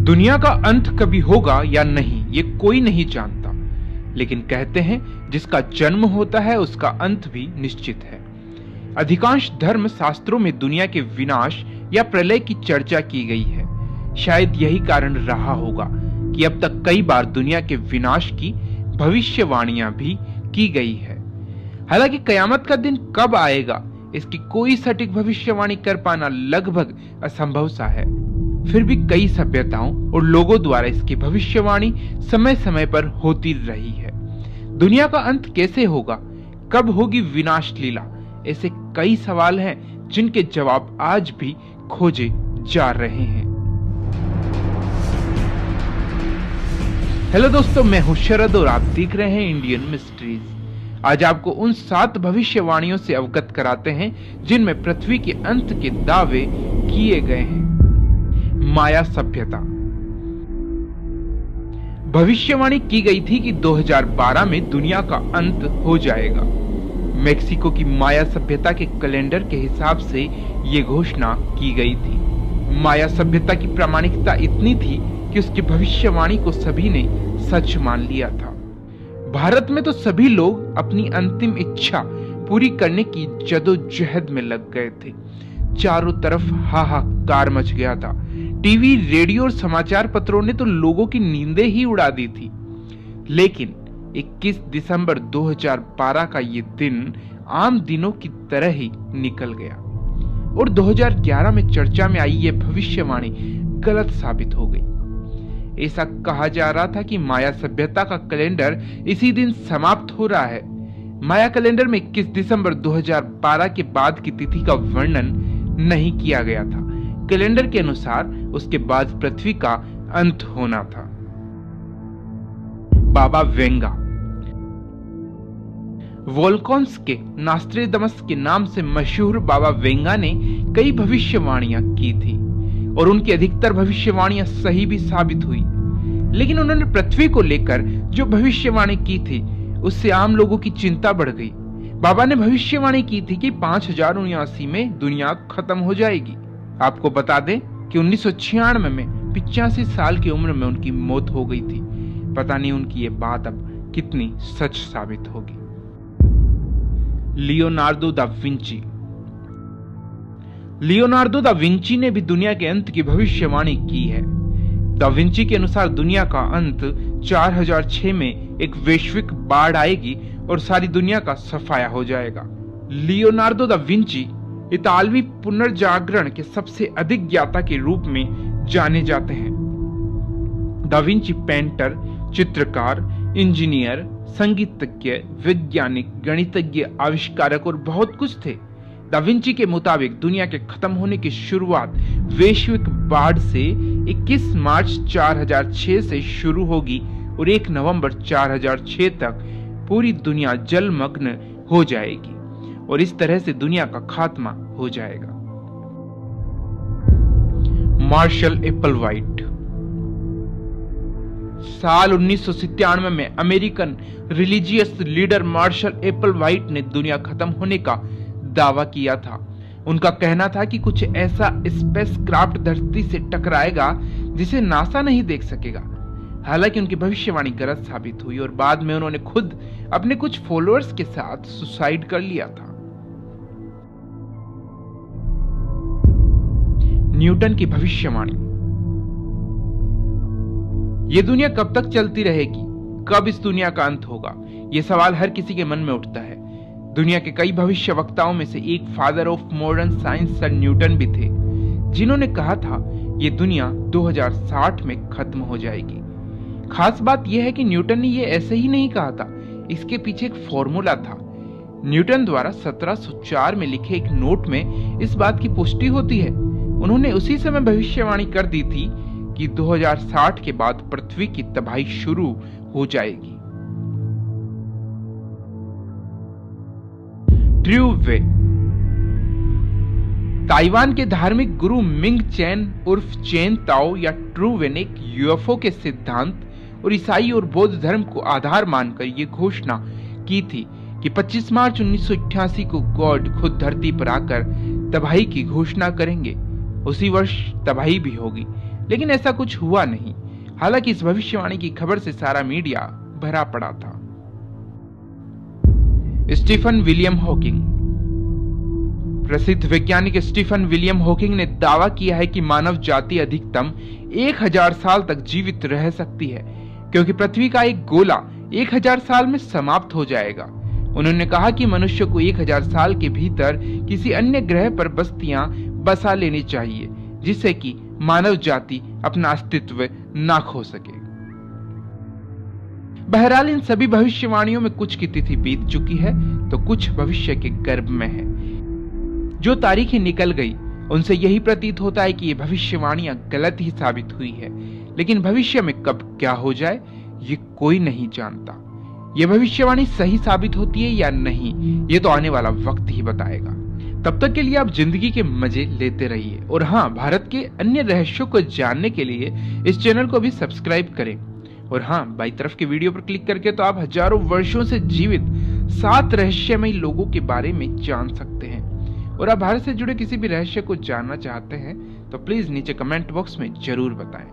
दुनिया का अंत कभी होगा या नहीं ये कोई नहीं जानता, लेकिन कहते हैं जिसका जन्म होता है उसका अंत भी निश्चित है। अधिकांश धर्म शास्त्रों में दुनिया के विनाश या प्रलय की चर्चा की गई है। शायद यही कारण रहा होगा कि अब तक कई बार दुनिया के विनाश की भविष्यवाणियां भी की गई है। हालांकि कयामत का दिन कब आएगा इसकी कोई सटीक भविष्यवाणी कर पाना लगभग असंभव सा है। फिर भी कई सभ्यताओं और लोगों द्वारा इसकी भविष्यवाणी समय समय पर होती रही है। दुनिया का अंत कैसे होगा, कब होगी विनाश लीला, ऐसे कई सवाल हैं जिनके जवाब आज भी खोजे जा रहे हैं। हेलो दोस्तों, मैं हूं शरद और आप देख रहे हैं इंडियन मिस्ट्रीज। आज आपको उन 7 भविष्यवाणियों से अवगत कराते हैं जिनमें पृथ्वी के अंत के दावे किए गए हैं। माया सभ्यता। भविष्यवाणी की गई थी कि 2012 में दुनिया का अंत हो जाएगा। मेक्सिको की माया सभ्यता के कैलेंडर के हिसाब से यह घोषणा की गई थी। माया सभ्यता की प्रामाणिकता इतनी थी कि उसकी भविष्यवाणी को सभी ने सच मान लिया था। भारत में तो सभी लोग अपनी अंतिम इच्छा पूरी करने की जदोजहद में लग गए थे। चारों तरफ हाहाकार मच गया था। टीवी, रेडियो और समाचार पत्रों ने तो लोगों की नींदें ही उड़ा दी थी। लेकिन 21 दिसंबर 2012 का ये दिन आम दिनों की तरह ही निकल गया और 2011 में चर्चा में आई ये भविष्यवाणी गलत साबित हो गई। ऐसा कहा जा रहा था कि माया सभ्यता का कैलेंडर इसी दिन समाप्त हो रहा है। माया कैलेंडर में 21 दिसंबर 2012 के बाद की तिथि का वर्णन नहीं किया गया था। कैलेंडर के अनुसार उसके बाद पृथ्वी का अंत होना था। बाबा वेंगा। वोल्कोन्स के नास्ट्रेदमस के नाम से मशहूर बाबा वेंगा ने कई भविष्यवाणियां की थी और उनकी अधिकतर भविष्यवाणियां सही भी साबित हुई। लेकिन उन्होंने पृथ्वी को लेकर जो भविष्यवाणी की थी उससे आम लोगों की चिंता बढ़ गई। बाबा ने भविष्यवाणी की थी कि 5079 में दुनिया खत्म हो जाएगी। आपको बता दें कि 1996 में 85 साल की उम्र में उनकी मौत हो गई थी। पता नहीं उनकी ये बात अब कितनी सच साबित होगी। Leonardo da Vinci. Leonardo da Vinci ने भी दुनिया के अंत की भविष्यवाणी की है। दा विंची के अनुसार दुनिया का अंत 4006 में एक वैश्विक बाढ़ आएगी और सारी दुनिया का सफाया हो जाएगा। लियोनार्डो दा विंची इतालवी पुनर्जागरण के सबसे अधिक ज्ञाता के रूप में जाने जाते हैं। दा विंची पेंटर, चित्रकार, इंजीनियर, संगीतज्ञ, वैज्ञानिक, गणितज्ञ, आविष्कारक और बहुत कुछ थे। दा विंची के मुताबिक दुनिया के खत्म होने की शुरुआत वैश्विक बाढ़ से 21 मार्च 4006 से शुरू होगी और 1 नवंबर 4006 तक पूरी दुनिया जलमग्न हो जाएगी और इस तरह से दुनिया का खात्मा हो जाएगा। मार्शल एप्पलवाइट। साल 1997 में अमेरिकन रिलीजियस लीडर मार्शल एप्पलवाइट ने दुनिया खत्म होने का दावा किया था। उनका कहना था कि कुछ ऐसा स्पेसक्राफ्ट धरती से टकराएगा जिसे नासा नहीं देख सकेगा। हालांकि उनकी भविष्यवाणी गलत साबित हुई और बाद में उन्होंने खुद अपने कुछ फॉलोअर्स के साथ सुसाइड कर लिया था। न्यूटन की भविष्यवाणी। यह दुनिया कब तक चलती रहेगी, कब इस दुनिया का अंत होगा, यह सवाल हर किसी के मन में उठता है। दुनिया के कई भविष्यवक्ताओं में से एक father of modern science sir Newton भी थे, जिन्होंने कहा था यह दुनिया 2060 में खत्म हो जाएगी। खास बात यह है कि न्यूटन ने यह ऐसे ही नहीं कहा था, इसके पीछे एक फॉर्मूला था। न्यूटन द्वारा 1704 में लिखे एक नोट में इस बात की पुष्टि होती है। उन्होंने उसी समय भविष्यवाणी कर दी थी कि 2060 के बाद पृथ्वी की तबाही शुरू हो जाएगी। ट्रू वे। ताइवान के धार्मिक गुरु मिंग चैन उर्फ चेन ताओ या ट्रू वे ने एक यूएफओ के सिद्धांत और ईसाई और बौद्ध धर्म को आधार मानकर यह घोषणा की थी कि 25 मार्च 1988 को गॉड खुद धरती पर आकर तबाही की घोषणा करेंगे। उसी वर्ष तबाही भी होगी, लेकिन ऐसा कुछ हुआ नहीं। हालांकि इस भविष्यवाणी की खबर से सारा मीडिया भरा पड़ा था। Stephen William Hawking. प्रसिद्ध वैज्ञानिक स्टीफन विलियम हॉकिंग ने दावा किया है कि मानव जाति अधिकतम 1000 साल तक जीवित रह सकती है, क्योंकि पृथ्वी का एक गोला 1000 साल में समाप्त हो जाएगा। उन्होंने कहा कि मनुष्य को 1000 साल के भीतर किसी अन्य ग्रह पर बस्तियां बसा लेनी चाहिए, जिससे कि मानव जाति अपना अस्तित्व ना खो सके। बहरहाल इन सभी भविष्यवाणियों में कुछ की तिथि बीत चुकी है तो कुछ भविष्य के गर्भ में है। जो तारीखें निकल गई उनसे यही प्रतीत होता है कि ये भविष्यवाणियां गलत ही साबित हुई है, लेकिन भविष्य में कब क्या हो जाए ये कोई नहीं जानता। ये भविष्यवाणी सही साबित होती है या नहीं, ये तो आने वाला वक्त ही बताएगा। तब तक के लिए आप जिंदगी के मजे लेते रहिए, और हाँ, भारत के अन्य रहस्यों को जानने के लिए इस चैनल को भी सब्सक्राइब करें। और हाँ, बाई तरफ के वीडियो पर क्लिक करके तो आप हजारों वर्षों से जीवित 7 रहस्यमयी लोगों के बारे में जान सकते हैं। और आप भारत से जुड़े किसी भी रहस्य को जानना चाहते हैं तो प्लीज नीचे कमेंट बॉक्स में जरूर बताएं।